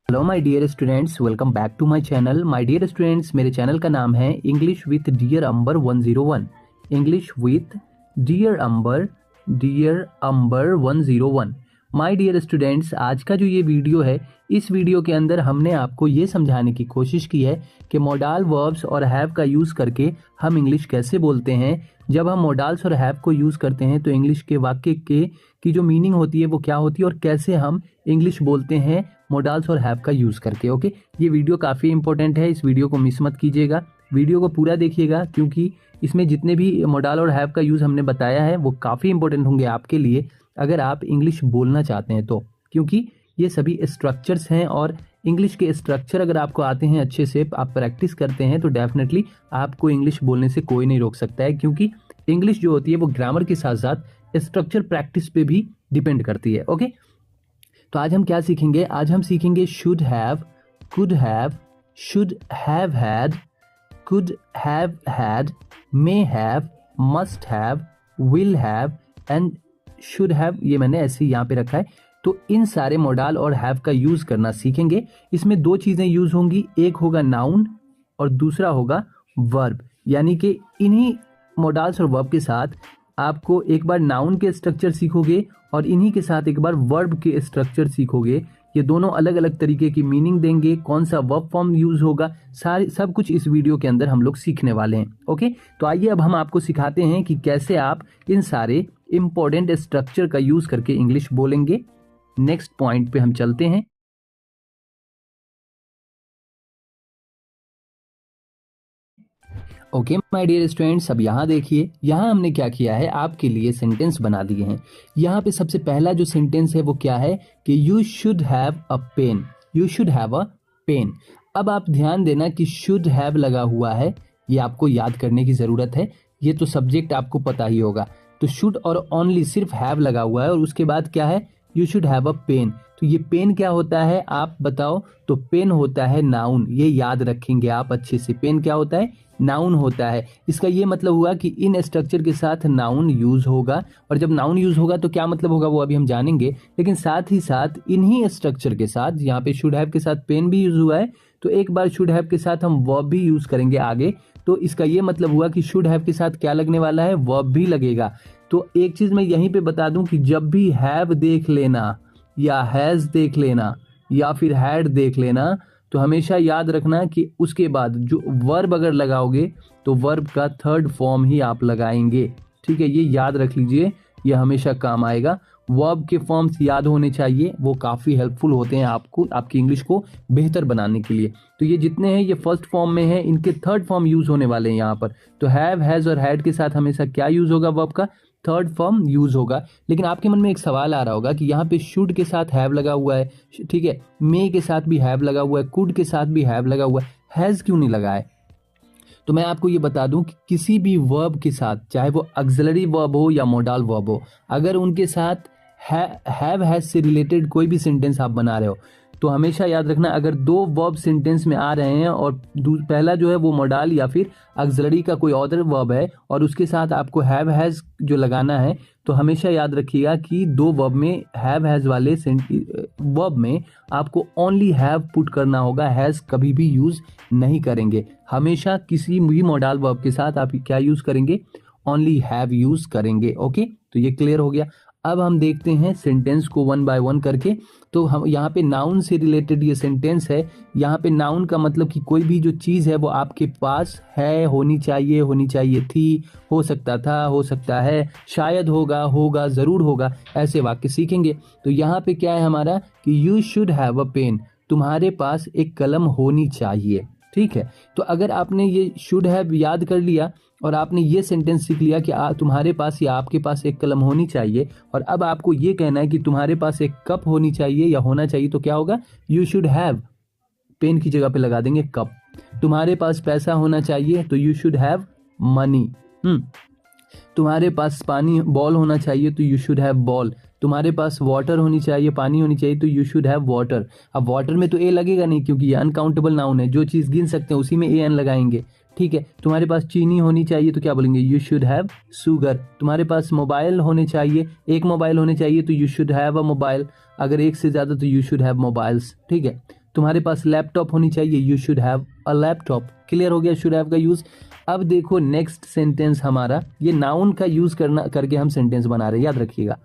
Hello my dear students, welcome back to my channel. My dear students, मेरे channel का नाम है English with dear Ambar 101। English with dear Ambar 101। My dear students, आज का जो ये वीडियो है, इस वीडियो के अंदर हमने आपको ये समझाने की कोशिश की है कि मोडाल वर्ब्स और हैव का यूज़ करके हम इंग्लिश कैसे बोलते हैं। जब हम मोडाल्स और हैव को यूज़ करते हैं तो इंग्लिश के वाक्य की जो मीनिंग होती है वो क्या होती है और कैसे हम इंग्लिश बोलते हैं मोडाल्स और हैव का यूज़ करके। ओके, ये वीडियो काफ़ी इंपॉर्टेंट है, इस वीडियो को मिस मत कीजिएगा, वीडियो को पूरा देखिएगा, क्योंकि इसमें जितने भी मोडाल और हैव का यूज़ हमने बताया है वो काफ़ी इंपॉर्टेंट होंगे आपके लिए अगर आप इंग्लिश बोलना चाहते हैं तो, क्योंकि ये सभी स्ट्रक्चर्स हैं और इंग्लिश के स्ट्रक्चर अगर आपको आते हैं अच्छे से, आप प्रैक्टिस करते हैं तो डेफिनेटली आपको इंग्लिश बोलने से कोई नहीं रोक सकता है, क्योंकि इंग्लिश जो होती है वो ग्रामर के साथ साथ स्ट्रक्चर प्रैक्टिस पे भी डिपेंड करती है। ओके, तो आज हम क्या सीखेंगे? आज हम सीखेंगे should have, could have, should have had, could have had, may have, must have, will have and should have. ये मैंने ऐसे यहाँ पे रखा है। तो इन सारे मोडाल और हैव का यूज करना सीखेंगे। इसमें दो चीजें यूज होंगी, एक होगा नाउन और दूसरा होगा वर्ब। यानी कि इन्हीं मोडाल्स और वर्ब के साथ आपको एक बार नाउन के स्ट्रक्चर सीखोगे और इन्हीं के साथ एक बार वर्ब के स्ट्रक्चर सीखोगे। ये दोनों अलग अलग तरीके की मीनिंग देंगे, कौन सा वर्ब फॉर्म यूज होगा, सारे सब कुछ इस वीडियो के अंदर हम लोग सीखने वाले हैं। ओके, तो आइए अब हम आपको सिखाते हैं कि कैसे आप इन सारे इंपॉर्टेंट स्ट्रक्चर का यूज करके इंग्लिश बोलेंगे। नेक्स्ट पॉइंट पे हम चलते हैं। ओके माय डियर स्टूडेंट्स, अब यहाँ देखिए, यहाँ हमने क्या किया है, आपके लिए सेंटेंस बना दिए हैं। यहाँ पे सबसे पहला जो सेंटेंस है वो क्या है कि you should have a pen, you should have a pen. अब आप ध्यान देना कि शुड हैव लगा हुआ है, ये आपको याद करने की ज़रूरत है, ये तो सब्जेक्ट आपको पता ही होगा। तो शुड और ओनली सिर्फ हैव लगा हुआ है और उसके बाद क्या है, you should have a pen. तो ये पेन क्या होता है आप बताओ? तो पेन होता है नाउन, ये याद रखेंगे आप अच्छे से। पेन क्या होता है? नाउन होता है। इसका ये मतलब हुआ कि इन स्ट्रक्चर के साथ नाउन यूज होगा, और जब नाउन यूज होगा तो क्या मतलब होगा वो अभी हम जानेंगे। लेकिन साथ ही साथ इन्हीं स्ट्रक्चर के साथ, यहाँ पे शुड हैव के साथ पेन भी यूज हुआ है, तो एक बार शुड हैव के साथ हम वर्ब भी यूज करेंगे आगे। तो इसका ये मतलब हुआ कि शुड हैव के साथ क्या लगने वाला है? वर्ब भी लगेगा। तो एक चीज मैं यहीं पे बता दूं कि जब भी हैव देख लेना या हैज देख लेना या फिर हैड देख लेना, तो हमेशा याद रखना कि उसके बाद जो वर्ब अगर लगाओगे तो वर्ब का थर्ड फॉर्म ही आप लगाएंगे। ठीक है, ये याद रख लीजिए, ये हमेशा काम आएगा। वर्ब के फॉर्म्स याद होने चाहिए, वो काफ़ी हेल्पफुल होते हैं आपको, आपकी इंग्लिश को बेहतर बनाने के लिए। तो ये जितने हैं ये फर्स्ट फॉर्म में है, इनके थर्ड फॉर्म यूज होने वाले हैं यहाँ पर। तो हैव, हैज और हैड के साथ हमेशा क्या यूज होगा? वर्ब का थर्ड फॉर्म यूज होगा। लेकिन आपके मन में एक सवाल आ रहा होगा कि यहाँ पे शुड के साथ हैव लगा हुआ है, ठीक है, मे के साथ भी हैव लगा हुआ है, कुड के साथ भी हैव लगा हुआ है, हैज क्यों नहीं लगा है? तो मैं आपको ये बता दूं कि किसी भी वर्ब के साथ, चाहे वो ऑक्सिलरी वर्ब हो या मोडाल वर्ब हो, अगर उनके साथ हैव हैज से रिलेटेड कोई भी सेंटेंस आप बना रहे हो, तो हमेशा याद रखना, अगर दो वर्ब सेंटेंस में आ रहे हैं और पहला जो है वो मोडाल या फिर ऑक्सिलरी का कोई अदर वर्ब है और उसके साथ आपको हैव हैज जो लगाना है, तो हमेशा याद रखिएगा कि दो वर्ब में, हैव हैज वाले वर्ब में आपको ओनली हैव पुट करना होगा, हैज कभी भी यूज नहीं करेंगे। हमेशा किसी भी मोडाल वर्ब के साथ आप क्या यूज करेंगे? ओनली हैव यूज करेंगे। ओके, तो ये क्लियर हो गया। अब हम देखते हैं सेंटेंस को वन बाय वन करके। तो हम यहाँ पे नाउन से रिलेटेड ये सेंटेंस है। यहाँ पे नाउन का मतलब कि कोई भी जो चीज़ है वो आपके पास है, होनी चाहिए थी, हो सकता था, हो सकता है, शायद होगा, ज़रूर होगा, ऐसे वाक्य सीखेंगे। तो यहाँ पे क्या है हमारा कि you should have a pen, तुम्हारे पास एक कलम होनी चाहिए। ठीक है, तो अगर आपने ये शुड हैव याद कर लिया और आपने ये सेंटेंस सीख लिया कि तुम्हारे पास या आपके पास एक कलम होनी चाहिए, और अब आपको ये कहना है कि तुम्हारे पास एक कप होनी चाहिए या होना चाहिए, तो क्या होगा? यू शुड हैव, पेन की जगह पे लगा देंगे कप। तुम्हारे पास पैसा होना चाहिए तो यू शुड हैव मनी। तुम्हारे पास पानी, बॉल होना चाहिए तो यू शुड हैव बॉल। तुम्हारे पास वाटर होनी चाहिए, पानी होनी चाहिए, तो यू शुड हैव वाटर। अब वाटर में तो ए लगेगा नहीं क्योंकि ये अनकाउंटेबल नाउन है, जो चीज़ गिन सकते हैं उसी में ए एन लगाएंगे। ठीक है, तुम्हारे पास चीनी होनी चाहिए तो क्या बोलेंगे? You should have sugar. तुम्हारे पास मोबाइल होने चाहिए, एक मोबाइल होने चाहिए तो you should have a mobile. अगर एक से ज़्यादा तो यू शुड हैव मोबाइल्स। ठीक है, तुम्हारे पास लैपटॉप होनी चाहिए, you should have a laptop. Clear हो गया शुड हैव का यूज। अब देखो नेक्स्ट सेंटेंस हमारा, ये नाउन का यूज करके हम सेंटेंस बना रहे हैं, याद रखिएगा।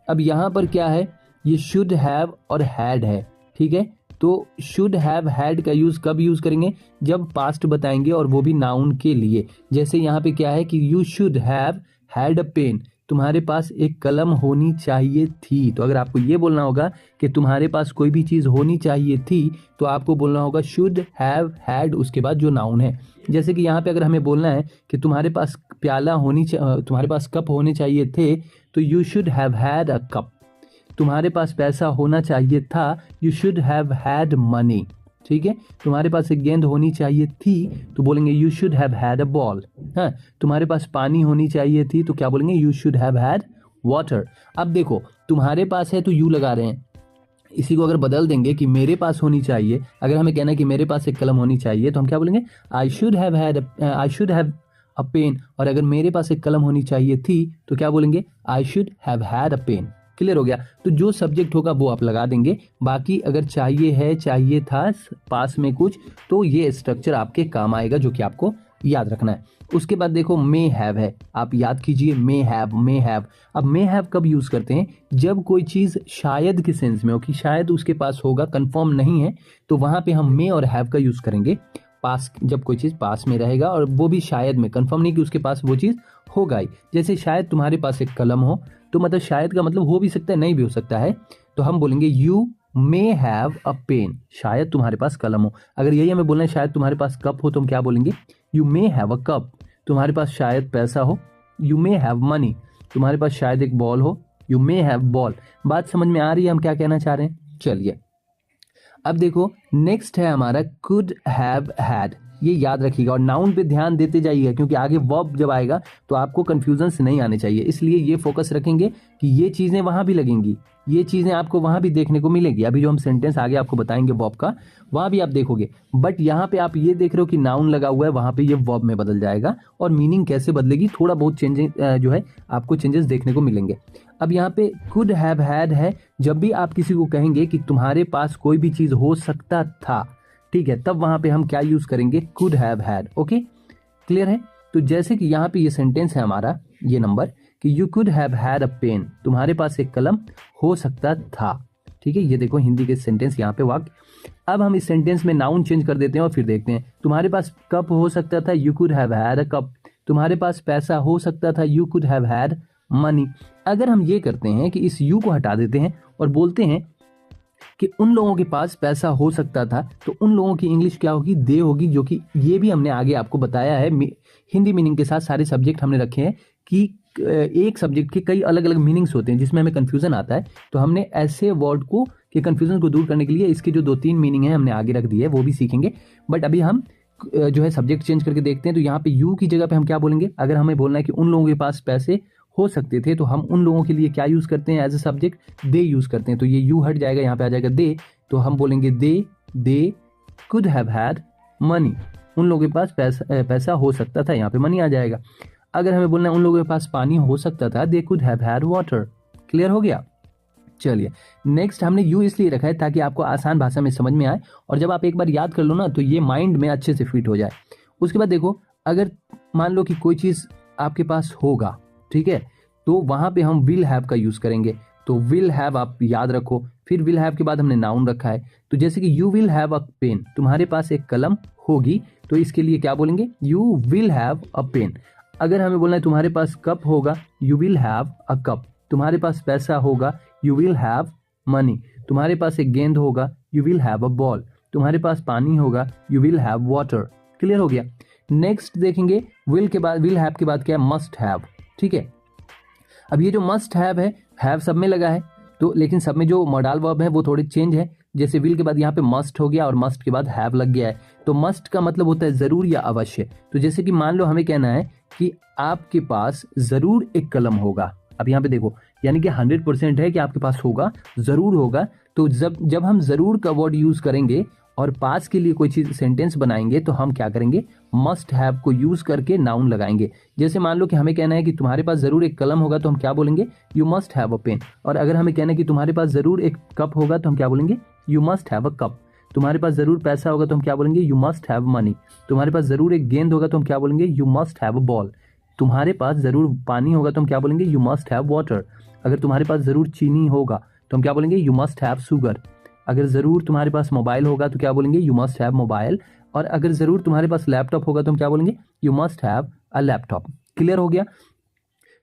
अब यहाँ पर क्या है, ये शुड हैव और हैड है, ठीक है। तो शुड हैव हैड का यूज कब यूज करेंगे, जब पास्ट बताएंगे और वो भी नाउन के लिए। जैसे यहाँ पे क्या है कि you should have had a pen, तुम्हारे पास एक कलम होनी चाहिए थी। तो अगर आपको ये बोलना होगा कि तुम्हारे पास कोई भी चीज़ होनी चाहिए थी, तो आपको बोलना होगा शुड हैव हैड, उसके बाद जो नाउन है। जैसे कि यहाँ पे अगर हमें बोलना है कि तुम्हारे पास तुम्हारे पास कप होने चाहिए थे, तो you should have had a cup. तुम्हारे पास पैसा होना चाहिए था, you should have had money, ठीक है। तुम्हारे पास एक गेंद होनी चाहिए थी, तो बोलेंगे you should have had a ball. हाँ, तुम्हारे पास पानी होनी चाहिए थी, तो क्या बोलेंगे you should have had water. अब देखो तुम्हारे पास है तो यू लगा रहे हैं, इसी को अगर बदल देंगे कि मेरे पास होनी चाहिए, अगर हमें कहना है कि मेरे पास एक कलम होनी चाहिए, तो हम क्या बोलेंगे I should have a pen. और अगर मेरे पास एक कलम होनी चाहिए थी, तो क्या बोलेंगे I should have had a pen. Clear हो गया। तो जो सब्जेक्ट होगा वो आप लगा देंगे, बाकी अगर चाहिए है, चाहिए था, पास में कुछ, तो ये स्ट्रक्चर आपके काम आएगा, जो कि आपको याद रखना है। उसके बाद देखो मे हैव है, आप याद कीजिए मे हैव। अब मे हैव कब यूज करते हैं, जब कोई चीज शायद के सेंस में हो कि शायद उसके पास होगा, कंफर्म नहीं है, तो वहां पे हम मे और हैव का यूज करेंगे। पास, जब कोई चीज पास में रहेगा और वो भी शायद में, कंफर्म नहीं कि उसके पास वो चीज होगा ही। जैसे शायद तुम्हारे पास एक कलम हो, तो मतलब शायद का मतलब हो भी सकता है, नहीं भी हो सकता है, तो हम बोलेंगे you may have a pen, शायद तुम्हारे पास कलम हो। अगर यही हमें बोलना है शायद तुम्हारे पास कप हो, तो हम क्या बोलेंगे you may have a cup. तुम्हारे पास शायद पैसा हो, यू मे हैव मनी। तुम्हारे पास शायद एक बॉल हो, यू मे हैव बॉल। बात समझ में आ रही है हम क्या कहना चाह रहे हैं। चलिए अब देखो नेक्स्ट है हमारा कुड हैव हैड, ये याद रखिएगा और नाउन पे ध्यान देते जाइएगा, क्योंकि आगे वर्ब जब आएगा तो आपको कंफ्यूजन से नहीं आने चाहिए, इसलिए ये फोकस रखेंगे कि ये चीजें वहां भी लगेंगी, ये चीजें आपको वहां भी देखने को मिलेगी। अभी जो हम सेंटेंस आगे आपको बताएंगे वर्ब का, वहां भी आप देखोगे, बट यहाँ पे आप ये देख रहे हो कि नाउन लगा हुआ है, वहां पे ये वर्ब में बदल जाएगा और मीनिंग कैसे बदलेगी, थोड़ा बहुत चेंजेस जो है आपको चेंजेस देखने को मिलेंगे। अब यहाँ पे कुड हैव हैड है, जब भी आप किसी को कहेंगे कि तुम्हारे पास कोई भी चीज हो सकता था, ठीक है, तब वहां पे हम क्या यूज करेंगे could have had. Okay, clear है। तो जैसे कि यहाँ पे ये सेंटेंस है हमारा, ये नंबर कि you could have had a pen, तुम्हारे पास एक कलम हो सकता था, ठीक है। ये देखो हिंदी के सेंटेंस यहाँ पे वाक्य। अब हम इस सेंटेंस में नाउन चेंज कर देते हैं और फिर देखते हैं। तुम्हारे पास कप हो सकता था, you could have had a cup. तुम्हारे पास पैसा हो सकता था, you could have had money. अगर हम ये करते हैं कि इस यू को हटा देते हैं और बोलते हैं कि उन लोगों के पास पैसा हो सकता था, तो उन लोगों की इंग्लिश क्या होगी, दे होगी, जो कि ये भी हमने आगे आपको बताया है। हिंदी मीनिंग के साथ सारे सब्जेक्ट हमने रखे हैं कि एक सब्जेक्ट के कई अलग अलग मीनिंग्स होते हैं जिसमें हमें कंफ्यूजन आता है, तो हमने ऐसे वर्ड को के कंफ्यूजन को दूर करने के लिए इसके जो 2-3 मीनिंग है हमने आगे रख दिए है, वो भी सीखेंगे। बट अभी हम जो है सब्जेक्ट चेंज करके देखते हैं। तो यहाँ पे यू की जगह पे हम क्या बोलेंगे, अगर हमें बोलना है कि उन लोगों के पास पैसे हो सकते थे, तो हम उन लोगों के लिए क्या यूज करते हैं, as a subject they use करते हैं। तो ये यू हट जाएगा, यहाँ पे आ जाएगा दे, तो हम बोलेंगे they could have had money. उन लोगों के पास पैसा हो सकता था, यहाँ पे मनी आ जाएगा। अगर हमें बोलना है उन लोगों के पास पानी हो सकता था, they could have had water. Clear हो गया। चलिए नेक्स्ट हमने यू इसलिए रखा है ताकि आपको आसान भाषा में समझ में आए, और जब आप एक बार याद कर लो ना, तो ये माइंड में अच्छे से फिट हो जाए। उसके बाद देखो, अगर मान लो कि कोई चीज आपके पास होगा, ठीक है, तो वहां पे हम विल हैव का यूज करेंगे। तो विल हैव आप याद रखो, फिर विल हैव के बाद हमने नाउन रखा है। तो जैसे कि you will have a pen, तुम्हारे पास एक कलम होगी, तो इसके लिए क्या बोलेंगे, you will have a pen. अगर हमें बोलना है तुम्हारे पास कप होगा, you will have a cup. तुम्हारे पास पैसा होगा, यू विल हैव मनी। तुम्हारे पास एक गेंद होगा, you will have a ball. तुम्हारे पास पानी होगा, you will have water. Clear हो गया। नेक्स्ट देखेंगे, विल के बाद, विल हैव के बाद क्या है, मस्ट हैव, ठीक है। अब ये जो मस्ट हैव सब में लगा है, तो लेकिन सब में जो मॉडल वर्ब है वो थोड़े चेंज है। जैसे विल के बाद यहाँ पे मस्ट हो गया और मस्ट के बाद हैव लग गया है। तो मस्ट का मतलब होता है जरूर या अवश्य। तो जैसे कि मान लो हमें कहना है कि आपके पास जरूर एक कलम होगा। अब यहाँ पे देखो, यानी कि 100% है कि आपके पास होगा, जरूर होगा। तो जब हम जरूर का वर्ड यूज करेंगे और पास के लिए कोई चीज सेंटेंस बनाएंगे, तो हम क्या करेंगे, मस्ट हैव को यूज करके नाउन लगाएंगे। जैसे मान लो कि हमें कहना है कि तुम्हारे पास जरूर एक कलम होगा, तो हम क्या बोलेंगे, you must have a pen. और अगर हमें कहना है कि तुम्हारे पास जरूर एक कप होगा, तो हम क्या बोलेंगे, you must have a cup. तुम्हारे पास ज़रूर पैसा होगा तो हम क्या बोलेंगे, यू मस्ट हैव मनी। तुम्हारे पास ज़रूर एक गेंद होगा तो हम क्या बोलेंगे, you must have a ball. तुम्हारे पास ज़रूर पानी होगा तो हम क्या बोलेंगे, यू मस्ट हैव वाटर। अगर तुम्हारे पास ज़रूर चीनी होगा तो हम क्या बोलेंगे, यू मस्ट हैव शुगर। अगर ज़रूर तुम्हारे पास मोबाइल होगा तो क्या बोलेंगे, यू मस्ट हैव मोबाइल। और अगर ज़रूर तुम्हारे पास लैपटॉप होगा तो हम क्या बोलेंगे, you must have a laptop. Clear हो गया।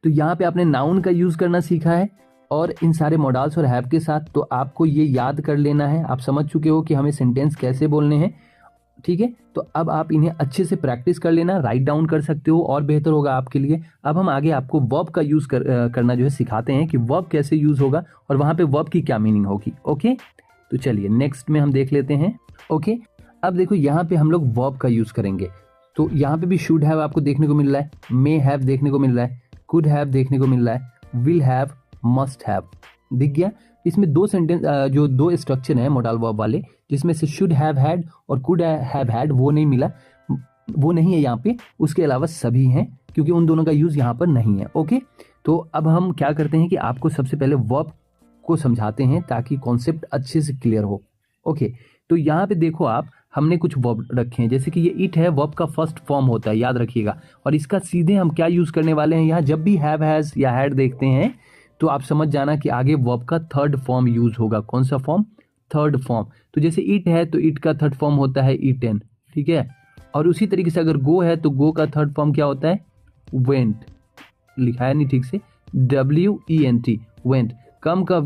तो यहाँ पे आपने नाउन का यूज़ करना सीखा है और इन सारे मॉडल्स और हैव के साथ। तो आपको ये याद कर लेना है, आप समझ चुके हो कि हमें सेंटेंस कैसे बोलने हैं। ठीक है, तो अब आप इन्हें अच्छे से प्रैक्टिस कर लेना, राइट डाउन कर सकते हो और बेहतर होगा आपके लिए। अब हम आगे आपको वर्ब का यूज़ करना जो है सिखाते हैं कि वर्ब कैसे यूज़ होगा और वहाँ पे वर्ब की क्या मीनिंग होगी। ओके, तो चलिए नेक्स्ट में हम देख लेते हैं। ओके, अब देखो यहाँ पे हम लोग वर्ब का यूज़ करेंगे। तो यहाँ पे भी शुड हैव आपको देखने को मिल रहा है, मे हैव देखने को मिल रहा है, कुड हैव देखने को मिल रहा है, विल हैव, मस्ट हैव दिख गया। इसमें दो सेंटेंस जो दो स्ट्रक्चर हैं मॉडल वर्ब वाले, जिसमें से शुड हैव हैड और कुड हैव हैड वो नहीं मिला, वो नहीं है यहाँ पे। उसके अलावा सभी हैं क्योंकि उन दोनों का यूज़ यहाँ पर नहीं है। ओके, तो अब हम क्या करते हैं कि आपको सबसे पहले वर्ब को समझाते हैं ताकि कॉन्सेप्ट अच्छे से क्लियर हो। ओके, तो यहाँ पे देखो आप, हमने कुछ वर्ब रखे हैं, जैसे कि ये इट है, वर्ब का फर्स्ट फॉर्म होता है, याद रखिएगा। और इसका सीधे हम क्या यूज़ करने वाले हैं, यहाँ जब भी हैव, हैज़ या हैड देखते हैं तो आप समझ जाना कि आगे वर्ब का थर्ड फॉर्म यूज़ होगा। कौन सा फॉर्म, थर्ड फॉर्म। तो जैसे इट है तो इट का थर्ड फॉर्म होता है ईटेन, ठीक है। और उसी तरीके से अगर गो है तो गो का थर्ड फॉर्म क्या होता है, वेंट। लिखा है नहीं ठीक से, WENT, वेंट। कम का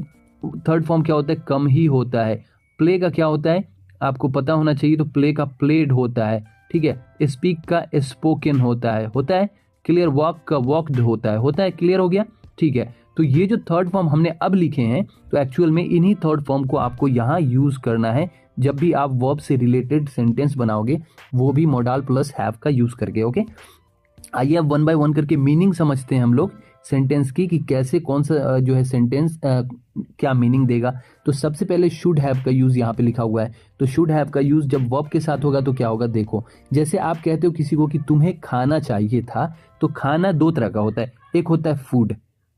थर्ड फॉर्म क्या होता है, कम ही होता है। प्ले का क्या होता है, आपको पता होना चाहिए, तो प्ले का प्लेड होता है, ठीक है। स्पीक का स्पोकन होता है। क्लियर। वॉक का वॉकड होता है। क्लियर हो गया, ठीक है। तो ये जो थर्ड फॉर्म हमने अब लिखे हैं, तो एक्चुअल में इन्हीं थर्ड फॉर्म को आपको यहाँ यूज़ करना है जब भी आप वर्ब से रिलेटेड सेंटेंस बनाओगे, वो भी मॉडल प्लस हैव का यूज़ करके। ओके, आइए अब वन बाय वन करके मीनिंग समझते हैं हम लोग सेंटेंस की, कि कैसे कौन सा जो है सेंटेंस क्या मीनिंग देगा। तो सबसे पहले शुड हैव का यूज़ यहाँ पे लिखा हुआ है। तो शुड हैव का यूज़ जब वर्ब के साथ होगा तो क्या होगा, देखो जैसे आप कहते हो किसी को कि तुम्हें खाना चाहिए था, तो खाना दो तरह का होता है, एक होता है फूड।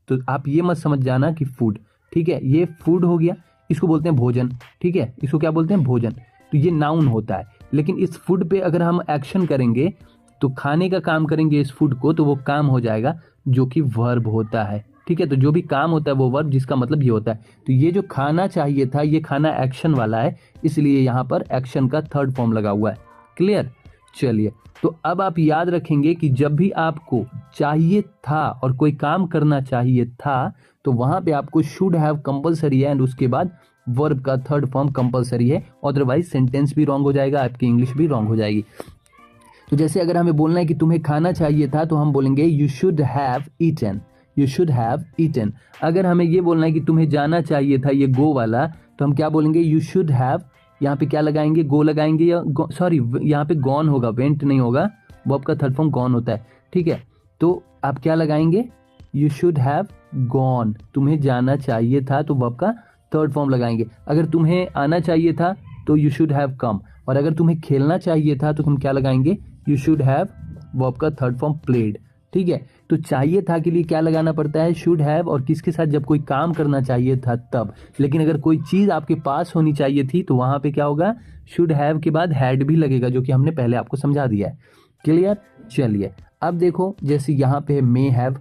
तो आप ये मत समझ जाना कि फूड, ठीक है, ये फूड हो गया, इसको बोलते हैं भोजन, ठीक है, इसको क्या बोलते हैं, भोजन। तो ये नाउन होता है। लेकिन इस फूड पे अगर हम एक्शन करेंगे, तो खाने का काम करेंगे इस फूड को, तो वो काम हो जाएगा जो कि वर्ब होता है, ठीक है। तो जो भी काम होता है वो वर्ब, जिसका मतलब ये होता है। तो ये जो खाना चाहिए था, ये खाना एक्शन वाला है, इसलिए यहाँ पर एक्शन का थर्ड फॉर्म लगा हुआ है। क्लियर। चलिए, तो अब आप याद रखेंगे कि जब भी आपको चाहिए था और कोई काम करना चाहिए था, तो वहां पे आपको शुड हैव कंपलसरी है, एंड उसके बाद वर्ब का थर्ड फॉर्म कंपलसरी है। अदरवाइज सेंटेंस भी रॉन्ग हो जाएगा, आपकी इंग्लिश भी रॉन्ग हो जाएगी। तो जैसे अगर हमें बोलना है कि तुम्हें खाना चाहिए था, तो हम बोलेंगे you should have eaten, you should have eaten. अगर हमें ये बोलना है कि तुम्हें जाना चाहिए था, ये गो वाला, तो हम क्या बोलेंगे, यू शुड हैव, यहाँ पे क्या लगाएंगे, गो लगाएंगे, या सॉरी यहाँ पे गॉन होगा, वेंट नहीं होगा, वर्ब का थर्ड फॉर्म गॉन होता है, ठीक है। तो आप क्या लगाएंगे, यू शुड हैव गॉन, तुम्हें जाना चाहिए था, तो वर्ब का थर्ड फॉर्म लगाएंगे। अगर तुम्हें आना चाहिए था तो यू शुड हैव कम, और अगर तुम्हें खेलना चाहिए था तो तुम क्या लगाएंगे, यू शुड हैव, वर्ब का थर्ड फॉर्म प्लेड, ठीक है। तो चाहिए था के लिए क्या लगाना पड़ता है, शुड हैव, और किसके साथ, जब कोई काम करना चाहिए था तब। लेकिन अगर कोई चीज़ आपके पास होनी चाहिए थी, तो वहाँ पे क्या होगा, शुड हैव के बाद हैड भी लगेगा, जो कि हमने पहले आपको समझा दिया है। क्लियर। चलिए, अब देखो जैसे यहाँ पे मे हैव,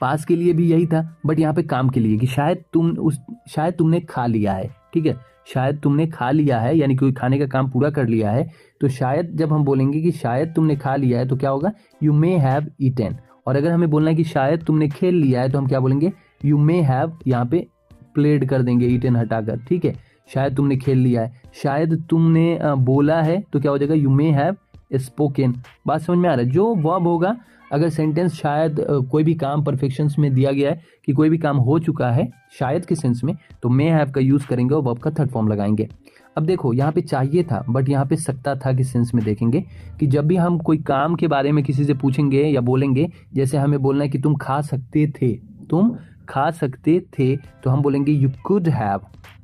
पास के लिए भी यही था, बट यहाँ पे काम के लिए, कि शायद तुमने खा लिया है, ठीक है, शायद तुमने खा लिया है, यानी कोई खाने का काम पूरा कर लिया है। तो शायद जब हम बोलेंगे कि शायद तुमने खा लिया है, तो क्या होगा, यू मे हैव ईटन। और अगर हमें बोलना है कि शायद तुमने खेल लिया है, तो हम क्या बोलेंगे, यू मे हैव, यहाँ पे प्लेड कर देंगे ईटन हटाकर, ठीक है। शायद तुमने खेल लिया है, शायद तुमने बोला है, तो क्या हो जाएगा, यू मे हैव स्पोकन। बात समझ में आ रहा है। जो वर्ब होगा, अगर सेंटेंस शायद कोई भी काम परफेक्शंस में दिया गया है कि कोई भी काम हो चुका है शायद के सेंस में, तो मे हैव का यूज़ करेंगे और वर्ब का थर्ड फॉर्म लगाएंगे। अब देखो यहाँ पे चाहिए था, बट यहाँ पे सकता था के सेंस में देखेंगे कि जब भी हम कोई काम के बारे में किसी से पूछेंगे या बोलेंगे, जैसे हमें बोलना है कि तुम खा सकते थे, तुम खा सकते थे, तो हम बोलेंगे यू कुड हैव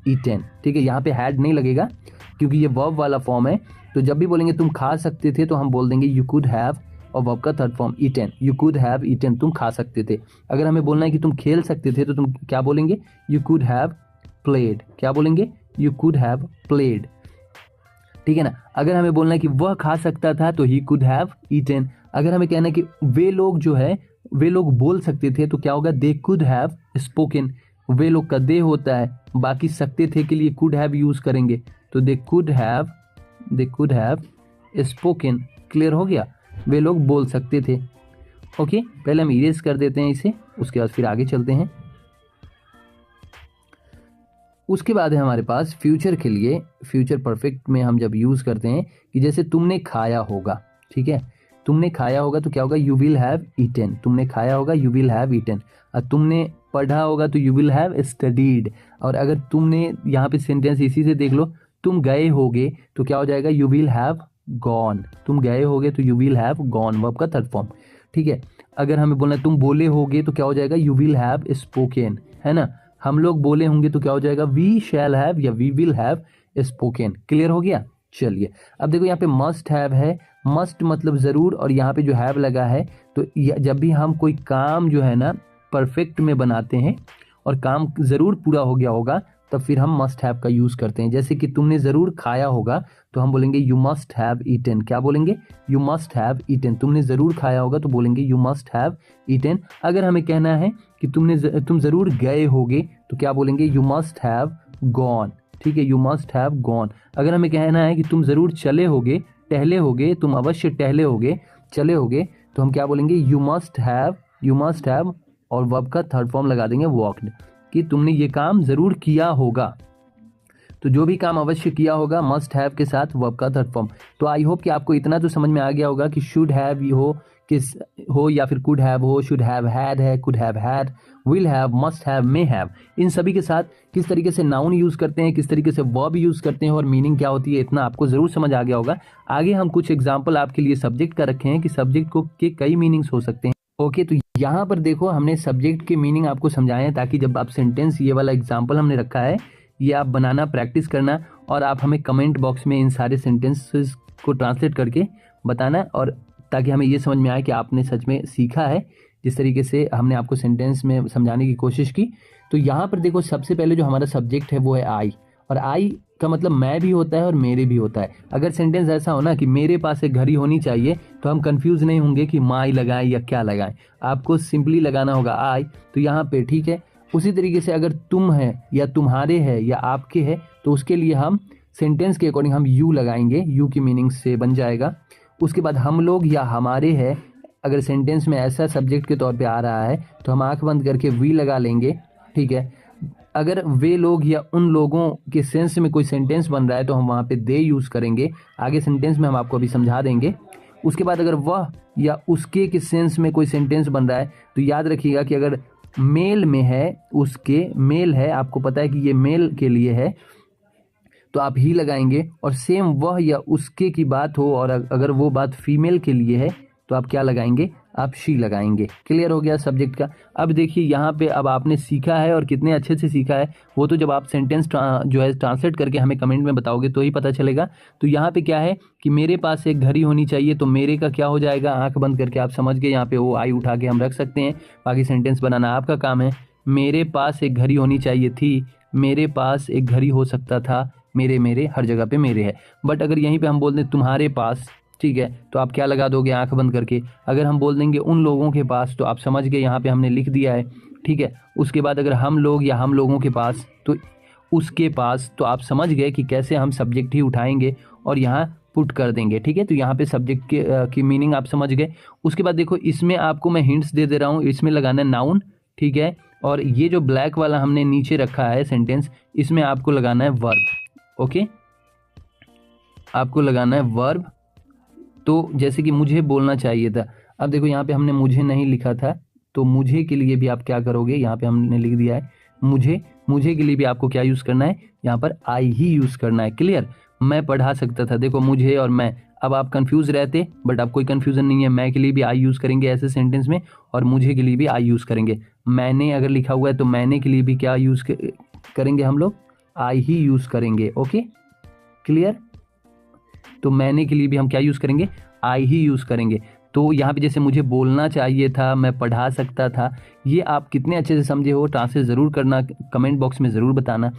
ईटन, ठीक है। यहाँ पे हैड नहीं लगेगा क्योंकि ये वर्ब वाला फॉर्म है। तो जब भी बोलेंगे तुम खा सकते थे, तो हम बोल देंगे यू कुड हैव, और वर्ब का third form eaten, you could have eaten, तुम खा सकते थे। अगर हमें बोलना है कि तुम खेल सकते थे, तो तुम क्या बोलेंगे, यू कुड हैव प्लेड। क्या बोलेंगे, यू कुड हैव प्लेड। ठीक है ना। अगर हमें बोलना है कि वह खा सकता था तो ही कुड हैव ईटन। अगर हमें कहना है कि वे लोग जो है वे लोग बोल सकते थे तो क्या होगा, दे कुड हैव स्पोकन। वे लोग का दे होता है, बाकी सकते थे के लिए कुड हैव यूज करेंगे, तो they could have spoken. Clear हो गया, वे लोग बोल सकते थे। ओके, पहले हम इरेज कर देते हैं इसे, उसके बाद फिर आगे चलते हैं। उसके बाद है हमारे पास फ्यूचर के लिए, फ्यूचर परफेक्ट में हम जब यूज करते हैं कि जैसे तुमने खाया होगा, ठीक है, तुमने खाया होगा तो क्या होगा, यू विल हैव ईटन। तुमने खाया होगा, यू विल हैव ईटन। और तुमने पढ़ा होगा तो यू विल हैव स्टडीड। और अगर तुमने यहाँ पे सेंटेंस इसी से देख लो, तुम गए होगे तो क्या हो जाएगा, यू विल हैव गॉन। तुम गए होगे तो you will have gone, verb का थर्ड फॉर्म, ठीक है। अगर हमें बोलना तुम बोले होगे तो क्या हो जाएगा, यू विल हैव स्पोकन, है ना। हम लोग बोले होंगे तो क्या हो जाएगा, वी शैल हैव या we will have spoken. Clear हो गया। चलिए अब देखो यहाँ पे मस्ट हैव है, मस्ट मतलब जरूर, और यहाँ पे जो हैव लगा है तो जब भी हम कोई काम जो है ना परफेक्ट में बनाते हैं और काम जरूर पूरा हो गया होगा तब फिर हम मस्ट हैव का यूज करते हैं। जैसे कि तुमने जरूर खाया होगा तो हम बोलेंगे यू मस्ट हैव ईटन। क्या बोलेंगे, यू मस्ट हैव ईटन। तुमने जरूर खाया होगा तो बोलेंगे यू मस्ट हैव ईटन। अगर हमें कहना है कि तुम जरूर गए होगे तो क्या बोलेंगे, यू मस्ट हैव गॉन, ठीक है, यू मस्ट हैव गॉन। अगर हमें कहना है कि तुम जरूर चले होगे, टहले होगे, तुम अवश्य टहले होगे, चले होगे, तो हम क्या बोलेंगे, यू मस्ट हैव, और वर्ब का थर्ड फॉर्म लगा देंगे वॉक्ड, कि तुमने ये काम जरूर किया होगा। तो जो भी काम अवश्य किया होगा मस्ट हैव के साथ वर्ब का थर्ड फॉर्म। तो आई होप कि आपको इतना तो समझ में आ गया होगा कि शुड हैव हो, किस हो, या फिर कुड हैव हो, शुड हैव हैड है, could have had, will have, must have, may have, इन सभी के साथ किस तरीके से नाउन यूज करते हैं, किस तरीके से वर्ब यूज करते हैं और मीनिंग क्या होती है, इतना आपको जरूर समझ आ गया होगा। आगे हम कुछ एग्जाम्पल आपके लिए सब्जेक्ट का रखे हैं कि सब्जेक्ट को के कई मीनिंग्स हो सकते हैं। ओके, तो यहाँ पर देखो हमने सब्जेक्ट के मीनिंग आपको समझाए हैं, ताकि जब आप सेंटेंस, ये वाला एग्जाम्पल हमने रखा है, ये आप बनाना, प्रैक्टिस करना, और आप हमें कमेंट बॉक्स में इन सारे सेंटेंसेस को ट्रांसलेट करके बताना, और ताकि हमें ये समझ में आए कि आपने सच में सीखा है जिस तरीके से हमने आपको सेंटेंस में समझाने की कोशिश की। तो यहाँ पर देखो सबसे पहले जो हमारा सब्जेक्ट है वो है आई, और आई का मतलब मैं भी होता है और मेरे भी होता है। अगर सेंटेंस ऐसा हो ना कि मेरे पास एक घड़ी होनी चाहिए, तो हम कंफ्यूज नहीं होंगे कि माई लगाएं या क्या लगाएं, आपको सिंपली लगाना होगा आई, तो यहाँ पे ठीक है। उसी तरीके से अगर तुम है या तुम्हारे है या आपके है, तो उसके लिए हम सेंटेंस के अकॉर्डिंग हम यू लगाएंगे, यू की मीनिंग से बन जाएगा। उसके बाद हम लोग या हमारे है, अगर सेंटेंस में ऐसा सब्जेक्ट के तौर पे आ रहा है तो हम आंख बंद करके वी लगा लेंगे, ठीक है। अगर वे लोग या उन लोगों के सेंस में कोई सेंटेंस बन रहा है तो हम वहाँ पे दे यूज़ करेंगे, आगे सेंटेंस में हम आपको अभी समझा देंगे। उसके बाद अगर वह या उसके के सेंस में कोई सेंटेंस बन रहा है तो याद रखिएगा कि अगर मेल में है, उसके मेल है, आपको पता है कि ये मेल के लिए है, तो आप ही लगाएंगे। और सेम वह या उसके की बात हो और अगर वो बात फीमेल के लिए है तो आप क्या लगाएंगे, आप शी लगाएंगे। क्लियर हो गया सब्जेक्ट का। अब देखिए यहाँ पे अब आपने सीखा है और कितने अच्छे से सीखा है वो तो जब आप सेंटेंस जो है ट्रांसलेट करके हमें कमेंट में बताओगे तो ही पता चलेगा। तो यहाँ पे क्या है कि मेरे पास एक घड़ी होनी चाहिए, तो मेरे का क्या हो जाएगा, आंख बंद करके आप समझ गए, यहाँ पे वो आई उठा के हम रख सकते हैं, बाकी सेंटेंस बनाना आपका काम है। मेरे पास एक घड़ी होनी चाहिए थी, मेरे पास एक घड़ी हो सकता था, मेरे हर जगह पे मेरे है। बट अगर यहीं पे हम बोल दें तुम्हारे पास, ठीक है, तो आप क्या लगा दोगे, आंख बंद करके। अगर हम बोल देंगे उन लोगों के पास, तो आप समझ गए यहाँ पे हमने लिख दिया है, ठीक है। उसके बाद अगर हम लोग या हम लोगों के पास, तो उसके पास, तो आप समझ गए कि कैसे हम सब्जेक्ट ही उठाएंगे और यहाँ पुट कर देंगे, ठीक है। तो यहाँ पे सब्जेक्ट की मीनिंग आप समझ गए। उसके बाद देखो इसमें आपको मैं हिंट्स दे रहा हूँ, इसमें लगाना है नाउन, ठीक है। और ये जो ब्लैक वाला हमने नीचे रखा है सेंटेंस, इसमें आपको लगाना है वर्ब। ओके, आपको लगाना है वर्ब। तो जैसे कि मुझे बोलना चाहिए था, अब देखो यहाँ पे हमने मुझे नहीं लिखा था, तो मुझे के लिए भी आप क्या करोगे, यहाँ पे हमने लिख दिया है मुझे के लिए भी आपको क्या यूज़ करना है, यहाँ पर आई ही यूज़ करना है। क्लियर। मैं पढ़ा सकता था, देखो मुझे और मैं, अब आप कंफ्यूज रहते, बट अब कोई कंफ्यूजन नहीं है। मैं के लिए भी आई यूज़ करेंगे ऐसे सेंटेंस में, और मुझे के लिए भी आई यूज़ करेंगे। मैंने अगर लिखा हुआ है तो मैंने के लिए भी क्या यूज़ करेंगे हम लोग, आई ही यूज़ करेंगे। Okay, clear. तो मैंने के लिए भी हम क्या यूज़ करेंगे, आई ही यूज़ करेंगे। तो यहाँ पे जैसे मुझे बोलना चाहिए था, मैं पढ़ा सकता था, ये आप कितने अच्छे से समझे हो, ट्रांसलेट ज़रूर करना, कमेंट बॉक्स में ज़रूर बताना।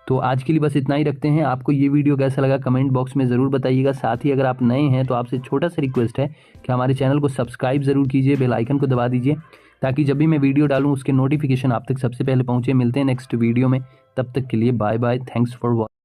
तो आज के लिए बस इतना ही रखते हैं। आपको ये वीडियो कैसा लगा कमेंट बॉक्स में ज़रूर बताइएगा। साथ ही अगर आप नए हैं तो आपसे छोटा सा रिक्वेस्ट है कि हमारे चैनल को सब्सक्राइब ज़रूर कीजिए, बेल आइकन को दबा दीजिए ताकि जब भी मैं वीडियो डालूँ उसके नोटिफिकेशन आप तक सबसे पहले पहुँचे। मिलते हैं नेक्स्ट वीडियो में, तब तक के लिए bye bye, thanks for watching.